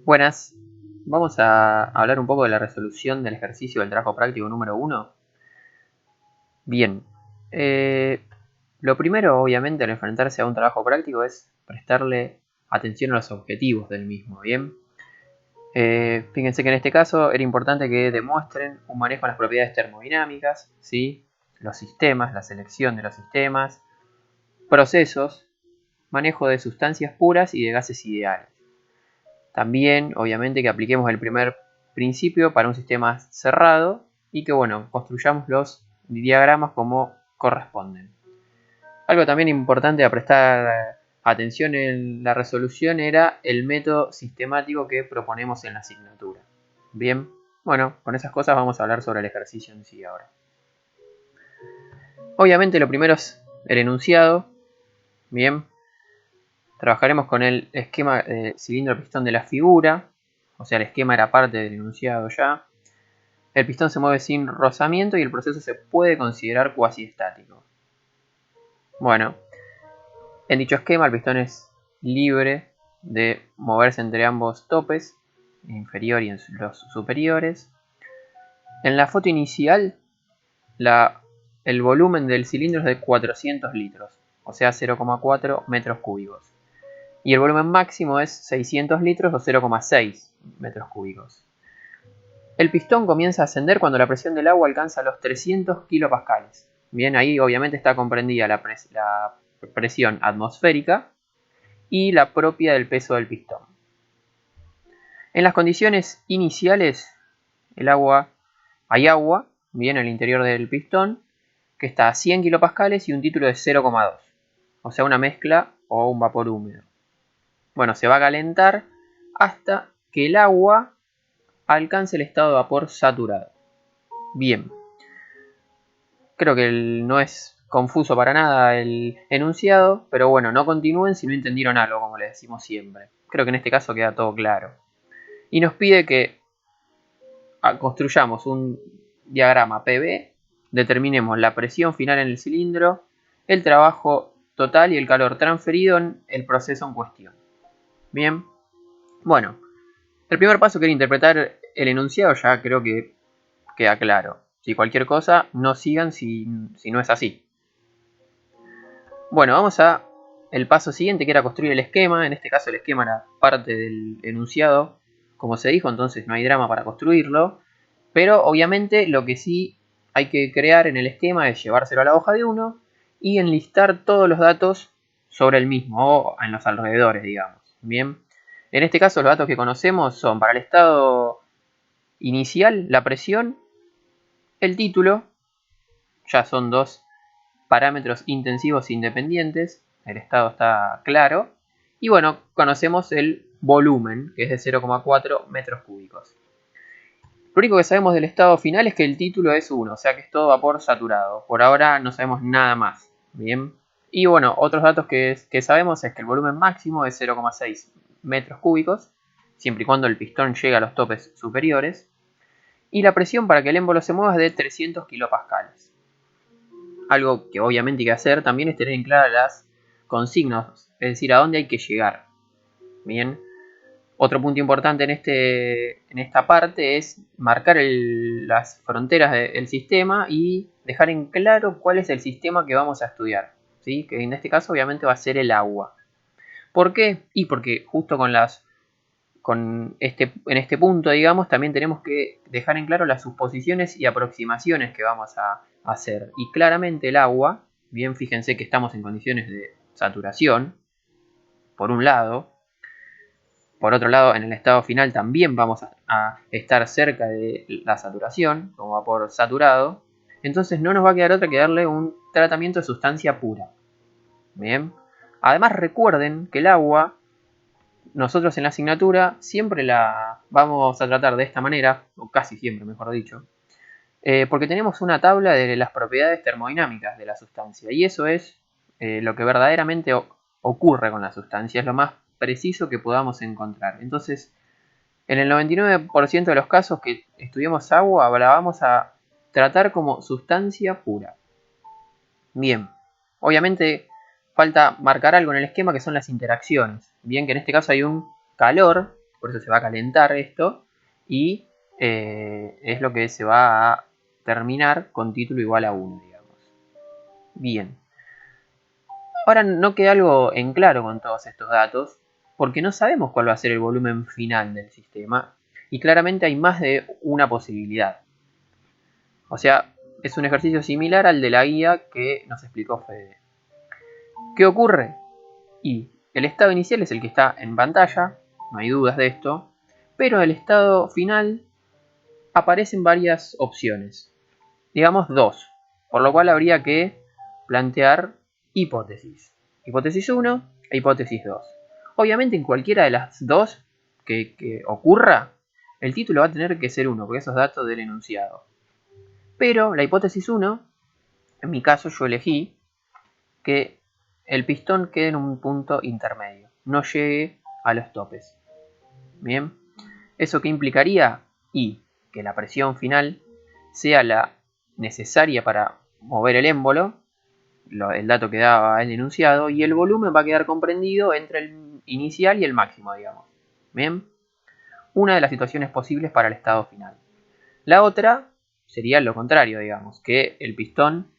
Buenas, vamos a hablar un poco de la resolución del ejercicio del trabajo práctico número 1. Bien, lo primero obviamente al enfrentarse a un trabajo práctico es prestarle atención a los objetivos del mismo, ¿bien? Fíjense que en este caso era importante que demuestren un manejo de las propiedades termodinámicas, ¿sí? Los sistemas, la selección de los sistemas, procesos, manejo de sustancias puras y de gases ideales. También, obviamente, que apliquemos el primer principio para un sistema cerrado y que, bueno, construyamos los diagramas como corresponden. Algo también importante a prestar atención en la resolución era el método sistemático que proponemos en la asignatura. Bien, bueno, con esas cosas vamos a hablar sobre el ejercicio en sí ahora. Obviamente lo primero es el enunciado. Bien, trabajaremos con el esquema de cilindro-pistón de la figura, o sea, el esquema era parte del enunciado ya. El pistón se mueve sin rozamiento y el proceso se puede considerar cuasi estático. Bueno, en dicho esquema el pistón es libre de moverse entre ambos topes, inferior y en los superiores. En la foto inicial, el volumen del cilindro es de 400 litros, o sea 0,4 metros cúbicos. Y el volumen máximo es 600 litros o 0,6 metros cúbicos. El pistón comienza a ascender cuando la presión del agua alcanza los 300 kilopascales. Bien, ahí obviamente está comprendida la presión atmosférica y la propia del peso del pistón. En las condiciones iniciales, hay agua, bien, en el interior del pistón, que está a 100 kilopascales y un título de 0,2, o sea, una mezcla o un vapor húmedo. Bueno, se va a calentar hasta que el agua alcance el estado de vapor saturado. Bien, creo que no es confuso para nada el enunciado, pero bueno, no continúen si no entendieron algo, como les decimos siempre. Creo que en este caso queda todo claro. Y nos pide que construyamos un diagrama PV, determinemos la presión final en el cilindro, el trabajo total y el calor transferido en el proceso en cuestión. Bien, bueno, el primer paso que era interpretar el enunciado ya creo que queda claro. Si cualquier cosa, no sigan si no es así. Bueno, vamos a el paso siguiente, que era construir el esquema. En este caso el esquema era parte del enunciado, como se dijo, entonces no hay drama para construirlo. Pero obviamente lo que sí hay que crear en el esquema es llevárselo a la hoja de 1 y enlistar todos los datos sobre el mismo, o en los alrededores, digamos. Bien, en este caso los datos que conocemos son para el estado inicial, la presión, el título, ya son dos parámetros intensivos independientes, el estado está claro, y bueno, conocemos el volumen, que es de 0,4 metros cúbicos. Lo único que sabemos del estado final es que el título es 1, o sea que es todo vapor saturado. Por ahora no sabemos nada más. Bien. Y bueno, otros datos que sabemos es que el volumen máximo es 0,6 metros cúbicos, siempre y cuando el pistón llegue a los topes superiores. Y la presión para que el émbolo se mueva es de 300 kilopascales. Algo que obviamente hay que hacer también es tener en claras las consignas, es decir, a dónde hay que llegar. Bien. Otro punto importante en esta parte es marcar las fronteras del sistema y dejar en claro cuál es el sistema que vamos a estudiar, ¿sí? Que en este caso obviamente va a ser el agua. ¿Por qué? Y porque justo en este punto, digamos, también tenemos que dejar en claro las suposiciones y aproximaciones que vamos a hacer. Y claramente el agua, bien, fíjense que estamos en condiciones de saturación, por un lado. Por otro lado, en el estado final también vamos a estar cerca de la saturación, como vapor saturado. Entonces no nos va a quedar otra que darle un tratamiento de sustancia pura. Bien. Además recuerden que el agua, nosotros en la asignatura siempre la vamos a tratar de esta manera, o casi siempre mejor dicho, porque tenemos una tabla de las propiedades termodinámicas de la sustancia. Y eso es lo que verdaderamente ocurre con la sustancia, es lo más preciso que podamos encontrar. Entonces, en el 99% de los casos que estudiamos agua, la vamos a tratar como sustancia pura. Bien, obviamente falta marcar algo en el esquema que son las interacciones. Bien, que en este caso hay un calor por eso se va a calentar esto y es lo que se va a terminar con título igual a 1, digamos. Bien. Ahora no queda algo en claro con todos estos datos, porque no sabemos cuál va a ser el volumen final del sistema, y claramente hay más de una posibilidad. O sea, es un ejercicio similar al de la guía que nos explicó Fede. ¿Qué ocurre? Y el estado inicial es el que está en pantalla, no hay dudas de esto, pero en el estado final aparecen varias opciones, digamos 2, por lo cual habría que plantear hipótesis. Hipótesis 1 e hipótesis 2. Obviamente en cualquiera de las dos que ocurra, el título va a tener que ser 1, porque esos datos del enunciado. Pero la hipótesis 1, en mi caso yo elegí que el pistón quede en un punto intermedio, no llegue a los topes. Bien, ¿eso qué implicaría? Y que la presión final sea la necesaria para mover el émbolo, el dato que daba el enunciado, y el volumen va a quedar comprendido entre el inicial y el máximo, digamos. Bien, una de las situaciones posibles para el estado final. La otra sería lo contrario, digamos, que el pistón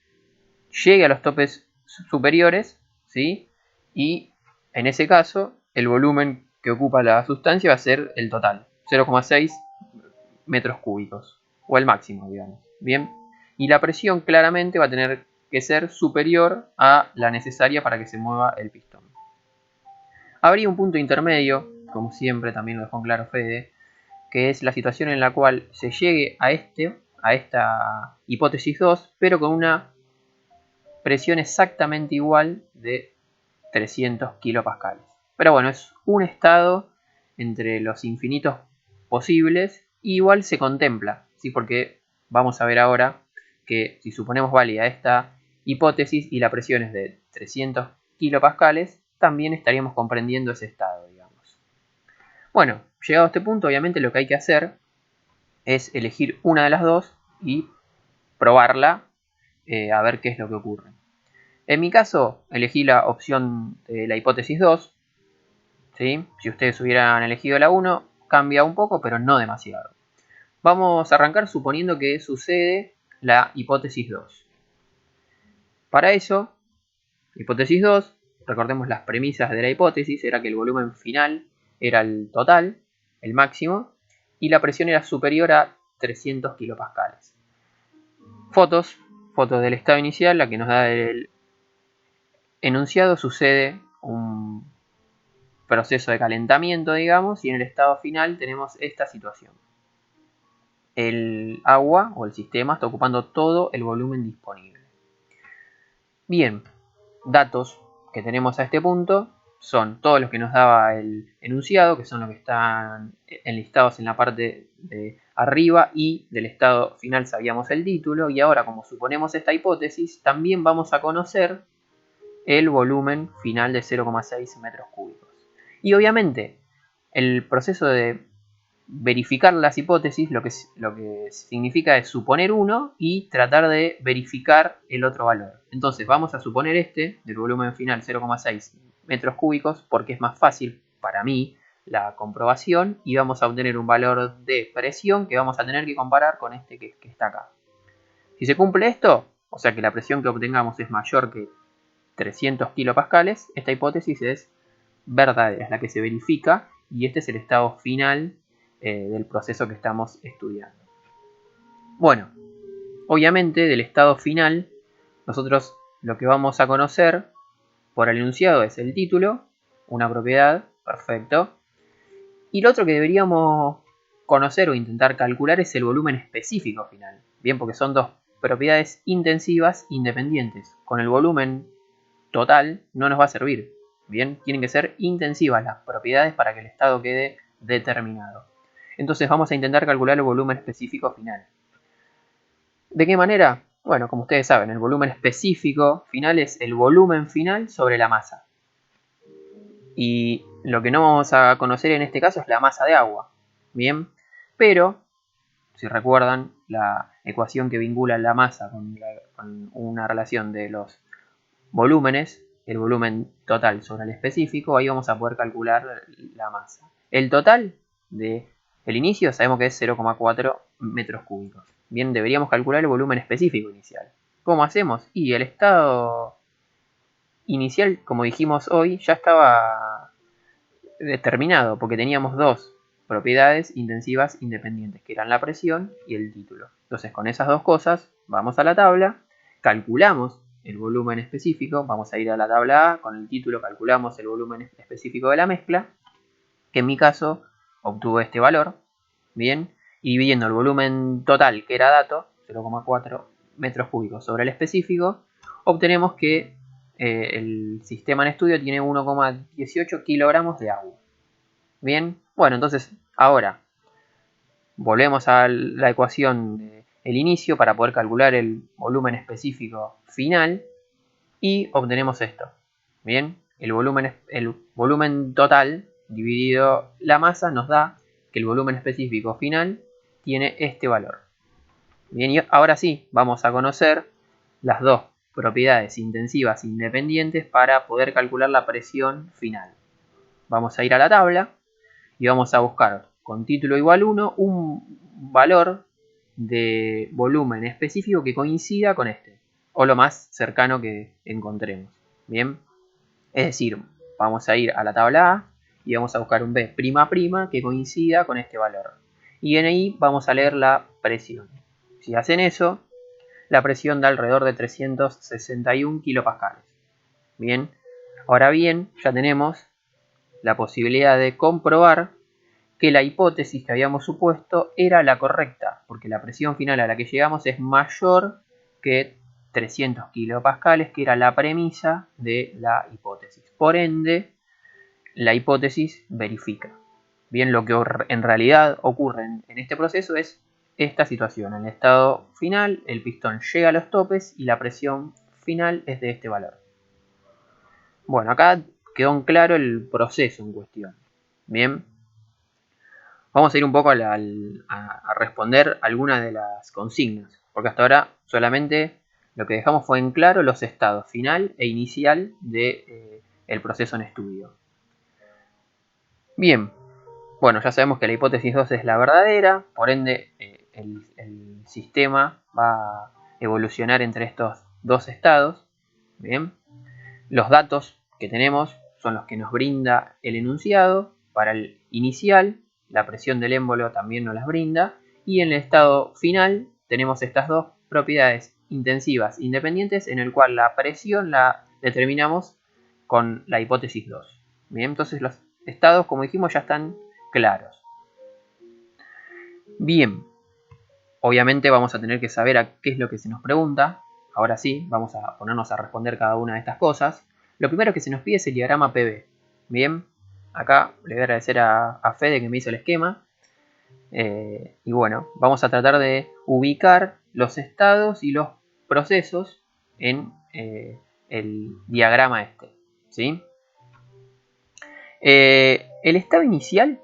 llegue a los topes superiores, ¿sí? Y en ese caso, el volumen que ocupa la sustancia va a ser el total, 0,6 metros cúbicos, o el máximo, digamos. Bien, y la presión claramente va a tener que ser superior a la necesaria para que se mueva el pistón. Habría un punto intermedio, como siempre también lo dejó en claro Fede, que es la situación en la cual se llegue a esta hipótesis 2, pero con una presión exactamente igual de 300 kilopascales. Pero bueno, es un estado entre los infinitos posibles, y igual se contempla, ¿sí? Porque vamos a ver ahora que si suponemos válida esta hipótesis y la presión es de 300 kilopascales, también estaríamos comprendiendo ese estado, digamos. Bueno, llegado a este punto, obviamente lo que hay que hacer es elegir una de las dos y probarla, a ver qué es lo que ocurre. En mi caso, elegí la opción de la hipótesis 2. ¿Sí? Si ustedes hubieran elegido la 1, cambia un poco, pero no demasiado. Vamos a arrancar suponiendo que sucede la hipótesis 2. Para eso, hipótesis 2, recordemos las premisas de la hipótesis, era que el volumen final era el total, el máximo, y la presión era superior a 300 kilopascales. Fotos del estado inicial, la que nos da el enunciado, sucede un proceso de calentamiento, digamos, y en el estado final tenemos esta situación. El agua o el sistema está ocupando todo el volumen disponible. Bien, datos que tenemos a este punto son todos los que nos daba el enunciado, que son los que están enlistados en la parte de arriba, y del estado final sabíamos el título, y ahora como suponemos esta hipótesis, también vamos a conocer el volumen final de 0,6 metros cúbicos. Y obviamente el proceso de verificar las hipótesis lo que significa es suponer uno y tratar de verificar el otro valor. Entonces vamos a suponer este del volumen final 0,6 metros cúbicos porque es más fácil para mí la comprobación, y vamos a obtener un valor de presión que vamos a tener que comparar con este que está acá. Si se cumple esto, o sea que la presión que obtengamos es mayor que 300 kilopascales, esta hipótesis es verdadera, es la que se verifica, y este es el estado final del proceso que estamos estudiando. Bueno, obviamente del estado final nosotros lo que vamos a conocer por el enunciado es el título, una propiedad, perfecto, y lo otro que deberíamos conocer o intentar calcular es el volumen específico final, bien, porque son dos propiedades intensivas independientes. Con el volumen total no nos va a servir, bien, tienen que ser intensivas las propiedades para que el estado quede determinado. Entonces vamos a intentar calcular el volumen específico final. ¿De qué manera? Bueno, como ustedes saben, el volumen específico final es el volumen final sobre la masa. Y lo que no vamos a conocer en este caso es la masa de agua. Bien, pero si recuerdan la ecuación que vincula la masa con una relación de los volúmenes, el volumen total sobre el específico, ahí vamos a poder calcular la masa. El total del inicio sabemos que es 0,4 metros cúbicos. Bien, deberíamos calcular el volumen específico inicial. ¿Cómo hacemos? Y el estado inicial, como dijimos hoy, ya estaba determinado porque teníamos dos propiedades intensivas independientes, que eran la presión y el título. Entonces, con esas dos cosas, vamos a la tabla, calculamos el volumen específico, vamos a ir a la tabla A, con el título calculamos el volumen específico de la mezcla, que en mi caso obtuvo este valor, bien, y dividiendo el volumen total, que era dato, 0,4 metros cúbicos sobre el específico, obtenemos que el sistema en estudio tiene 1,18 kilogramos de agua. Bien, bueno, entonces ahora volvemos a la ecuación del inicio para poder calcular el volumen específico final y obtenemos esto. Bien, el volumen total dividido la masa nos da que el volumen específico final tiene este valor. Bien, y ahora sí, vamos a conocer las dos propiedades intensivas independientes para poder calcular la presión final. Vamos a ir a la tabla y vamos a buscar con título igual 1 un valor de volumen específico que coincida con este, o lo más cercano que encontremos. Bien, es decir, vamos a ir a la tabla A y vamos a buscar un B' que coincida con este valor. Y en ahí vamos a leer la presión. Si hacen eso, la presión da alrededor de 361 kilopascales. Bien, ahora bien, ya tenemos la posibilidad de comprobar que la hipótesis que habíamos supuesto era la correcta, porque la presión final a la que llegamos es mayor que 300 kilopascales, que era la premisa de la hipótesis. Por ende, la hipótesis verifica. Bien, lo que en realidad ocurre en este proceso es esta situación. En el estado final, el pistón llega a los topes y la presión final es de este valor. Bueno, acá quedó en claro el proceso en cuestión. Bien, vamos a ir un poco a responder algunas de las consignas, porque hasta ahora solamente lo que dejamos fue en claro los estados final e inicial del proceso en estudio. Bien, bueno, ya sabemos que la hipótesis 2 es la verdadera, por ende el sistema va a evolucionar entre estos dos estados. Bien, los datos que tenemos son los que nos brinda el enunciado. Para el inicial, la presión del émbolo también nos las brinda, y en el estado final tenemos estas dos propiedades intensivas independientes en el cual la presión la determinamos con la hipótesis 2. Bien, entonces los estados, como dijimos, ya están claros. Bien, obviamente vamos a tener que saber a qué es lo que se nos pregunta. Ahora sí, vamos a ponernos a responder cada una de estas cosas. Lo primero que se nos pide es el diagrama PV. Bien, acá le voy a agradecer a Fede que me hizo el esquema. Y bueno, vamos a tratar de ubicar los estados y los procesos en el diagrama este. ¿Sí? El estado inicial,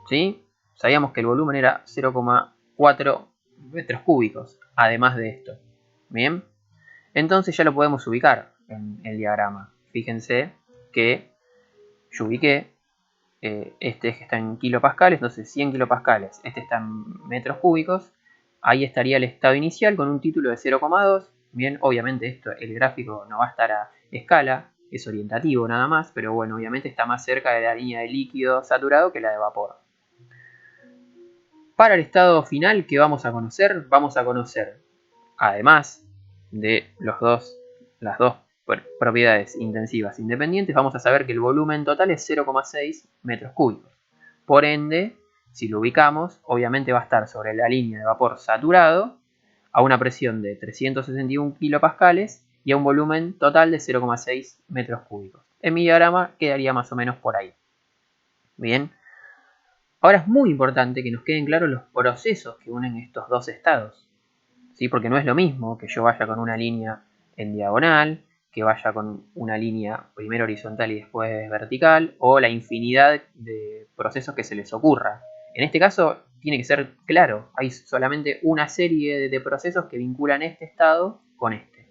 ¿sí? Sabíamos que el volumen era 0,4 metros cúbicos, además de esto. Bien, entonces ya lo podemos ubicar en el diagrama. Fíjense que yo ubiqué este que está en kilopascales, entonces 100 kilopascales, este está en metros cúbicos. Ahí estaría el estado inicial con un título de 0,2. Bien, obviamente esto, el gráfico no va a estar a escala, es orientativo nada más, pero bueno, obviamente está más cerca de la línea de líquido saturado que la de vapor. Para el estado final que vamos a conocer, además de las dos propiedades intensivas independientes, vamos a saber que el volumen total es 0,6 metros cúbicos. Por ende, si lo ubicamos, obviamente va a estar sobre la línea de vapor saturado a una presión de 361 kilopascales y a un volumen total de 0,6 metros cúbicos. En mi diagrama quedaría más o menos por ahí. Bien. Ahora es muy importante que nos queden claros los procesos que unen estos dos estados, ¿sí? Porque no es lo mismo que yo vaya con una línea en diagonal, que vaya con una línea primero horizontal y después vertical, o la infinidad de procesos que se les ocurra. En este caso tiene que ser claro, hay solamente una serie de procesos que vinculan este estado con este.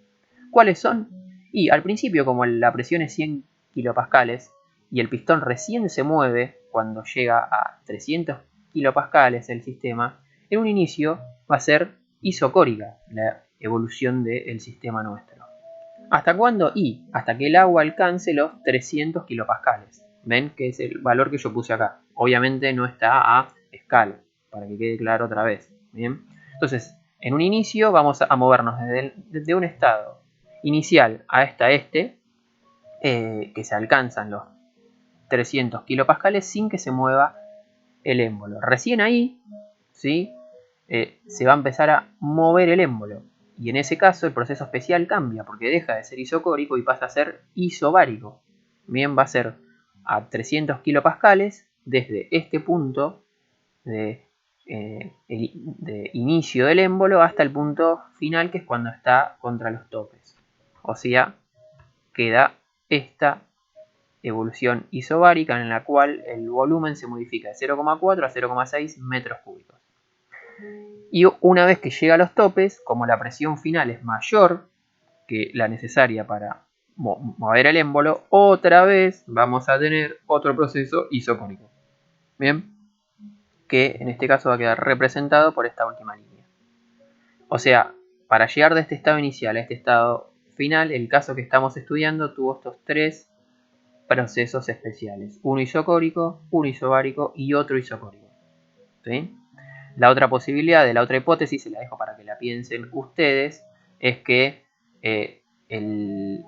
¿Cuáles son? Y al principio, como la presión es 100 kilopascales y el pistón recién se mueve cuando llega a 300 kilopascales el sistema, en un inicio va a ser isocórica la evolución del sistema nuestro. ¿Hasta cuándo? Y hasta que el agua alcance los 300 kilopascales. ¿Ven? Que es el valor que yo puse acá. Obviamente no está a escala, para que quede claro otra vez. ¿Bien? Entonces, en un inicio vamos a movernos desde un estado inicial hasta que se alcanzan los 300 kilopascales sin que se mueva el émbolo. Recién ahí, ¿sí? Se va a empezar a mover el émbolo. Y en ese caso el proceso especial cambia, porque deja de ser isocórico y pasa a ser isobárico. Bien, va a ser a 300 kilopascales desde este punto de inicio del émbolo hasta el punto final, que es cuando está contra los topes. O sea, queda esta evolución isobárica en la cual el volumen se modifica de 0,4 a 0,6 metros cúbicos. Y una vez que llega a los topes, como la presión final es mayor que la necesaria para mover el émbolo, otra vez vamos a tener otro proceso isocórico. Bien, que en este caso va a quedar representado por esta última línea. O sea, para llegar de este estado inicial a este estado final, el caso que estamos estudiando tuvo estos tres procesos especiales: uno isocórico, uno isobárico y otro isocórico. ¿Sí? La otra posibilidad de la otra hipótesis, se la dejo para que la piensen ustedes, es que el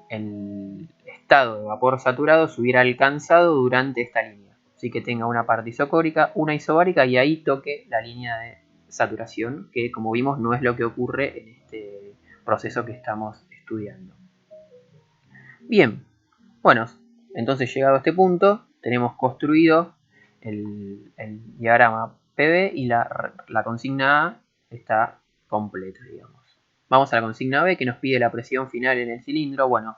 estado de vapor saturado se hubiera alcanzado durante esta línea. Así que tenga una parte isocórica, una isobárica y ahí toque la línea de saturación, que como vimos no es lo que ocurre en este proceso que estamos estudiando. Bien, bueno, entonces llegado a este punto tenemos construido el diagrama PV y la consigna A está completa, digamos. Vamos a la consigna B, que nos pide la presión final en el cilindro. Bueno,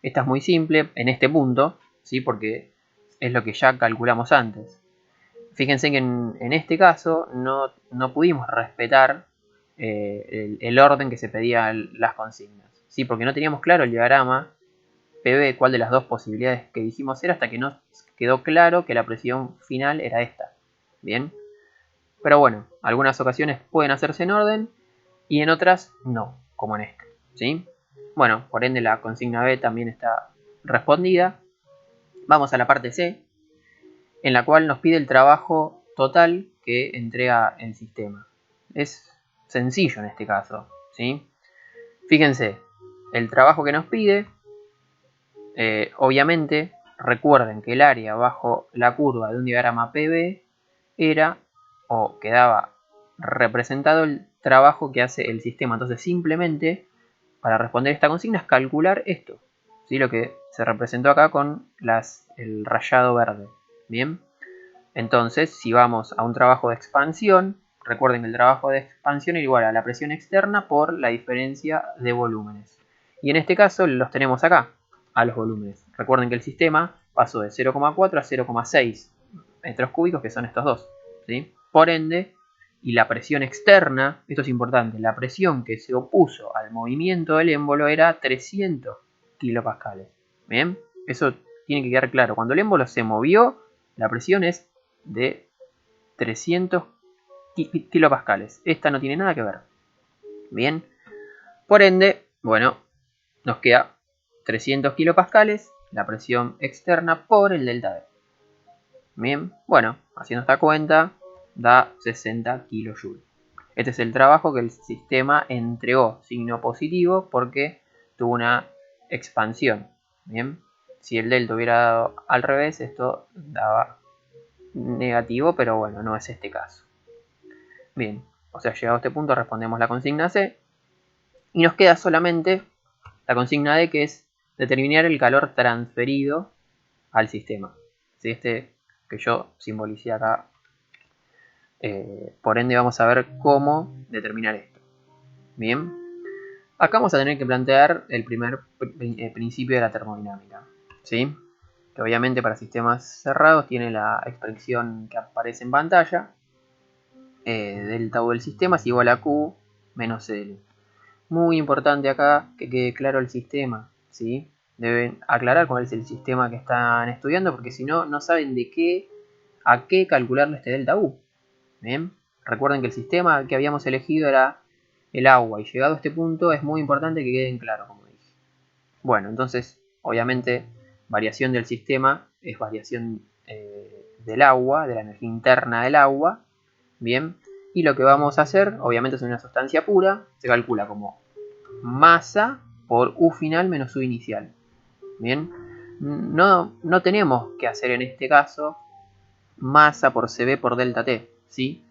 esta es muy simple en este punto, ¿sí? Porque es lo que ya calculamos antes. Fíjense que en este caso no pudimos respetar el orden que se pedían las consignas, ¿sí? Porque no teníamos claro el diagrama PV, cuál de las dos posibilidades que dijimos era, hasta que nos quedó claro que la presión final era esta. Bien, pero bueno, algunas ocasiones pueden hacerse en orden y en otras no, como en esta, ¿sí? Bueno, por ende la consigna B también está respondida. Vamos a la parte C, en la cual nos pide el trabajo total que entrega el sistema. Es sencillo en este caso, ¿sí? Fíjense, el trabajo que nos pide, obviamente, recuerden que el área bajo la curva de un diagrama PV era o quedaba representado el trabajo que hace el sistema. Entonces simplemente para responder esta consigna es calcular esto, ¿sí? Lo que se representó acá con el rayado verde. Bien, entonces si vamos a un trabajo de expansión, recuerden que el trabajo de expansión es igual a la presión externa por la diferencia de volúmenes. Y en este caso los tenemos acá, a los volúmenes. Recuerden que el sistema pasó de 0,4 a 0,6 metros cúbicos, que son estos dos, ¿sí? Por ende, y la presión externa, esto es importante, la presión que se opuso al movimiento del émbolo era 300 kilopascales. Bien, eso tiene que quedar claro. Cuando el émbolo se movió, la presión es de 300 kilopascales. Esta no tiene nada que ver. Bien, por ende, bueno, nos queda 300 kilopascales, la presión externa por el delta V. Bien, bueno, haciendo esta cuenta da 60 kilojoules. Este es el trabajo que el sistema entregó, signo positivo, porque tuvo una expansión. Bien, si el delta hubiera dado al revés, esto daba negativo, pero bueno, no es este caso. Bien, o sea, llegado a este punto respondemos la consigna C y nos queda solamente la consigna D, que es determinar el calor transferido al sistema. ¿Sí? Este que yo simbolicé acá. Por ende vamos a ver cómo determinar esto. Bien, acá vamos a tener que plantear el primer principio de la termodinámica, ¿sí? Que obviamente para sistemas cerrados tiene la expresión que aparece en pantalla. Delta U del sistema es igual a Q menos L. Muy importante acá que quede claro el sistema, ¿sí? Deben aclarar cuál es el sistema que están estudiando, porque si no, no saben de qué a qué calcularle este delta U. Bien, recuerden que el sistema que habíamos elegido era el agua, y llegado a este punto es muy importante que queden claros, como dije. Bueno, entonces, obviamente, variación del sistema es variación del agua, de la energía interna del agua. Bien, y lo que vamos a hacer, obviamente es una sustancia pura, se calcula como masa por U final menos U inicial. Bien, no tenemos que hacer en este caso masa por CB por delta T, ¿sí?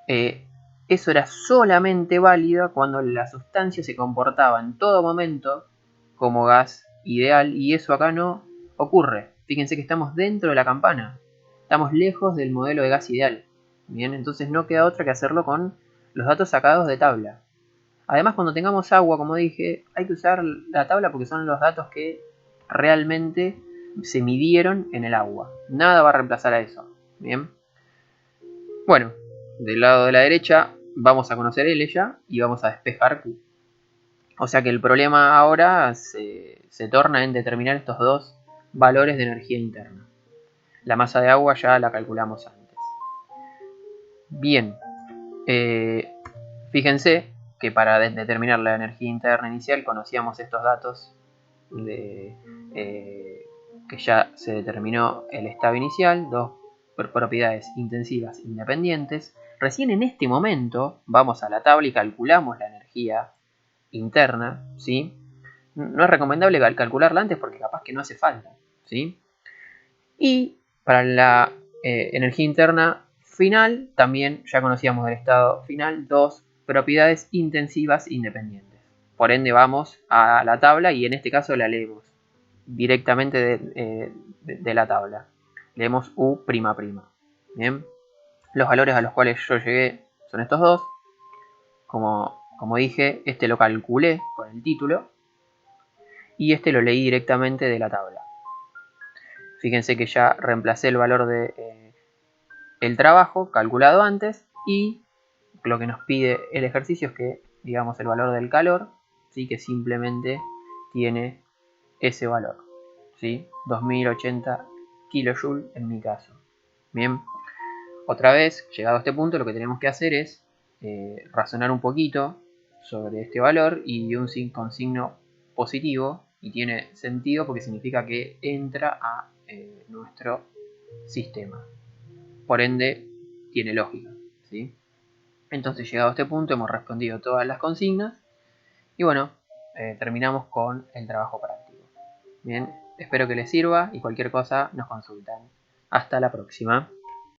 Eso era solamente válido cuando la sustancia se comportaba en todo momento como gas ideal, y eso acá no ocurre. Fíjense que estamos dentro de la campana, estamos lejos del modelo de gas ideal. Bien, entonces no queda otra que hacerlo con los datos sacados de tabla. Además, cuando tengamos agua, como dije, hay que usar la tabla porque son los datos que realmente se midieron en el agua. Nada va a reemplazar a eso. Bien. Bueno, del lado de la derecha vamos a conocer L ya y vamos a despejar Q. O sea que el problema ahora se torna en determinar estos dos valores de energía interna. La masa de agua ya la calculamos antes. Bien, fíjense que para determinar la energía interna inicial conocíamos estos datos que ya se determinó el estado inicial, dos propiedades intensivas independientes. Recién en este momento vamos a la tabla y calculamos la energía interna, ¿sí? No es recomendable calcularla antes porque capaz que no hace falta, ¿sí? Y para la energía interna final, también ya conocíamos del estado final dos propiedades intensivas independientes. Por ende vamos a la tabla y en este caso la leemos directamente de la tabla. Leemos U''. Bien. Los valores a los cuales yo llegué son estos dos. Como dije, este lo calculé con el título y este lo leí directamente de la tabla. Fíjense que ya reemplacé el valor de el trabajo calculado antes, y lo que nos pide el ejercicio es que digamos el valor del calor, ¿sí? Que simplemente tiene ese valor, ¿sí? 2080 kJ en mi caso. Bien, otra vez, llegado a este punto, lo que tenemos que hacer es razonar un poquito sobre este valor y con signo positivo, y tiene sentido porque significa que entra a nuestro sistema. Por ende, tiene lógica, ¿sí? Entonces, llegado a este punto, hemos respondido todas las consignas y bueno, terminamos con el trabajo práctico. Bien, espero que les sirva y cualquier cosa nos consultan. Hasta la próxima.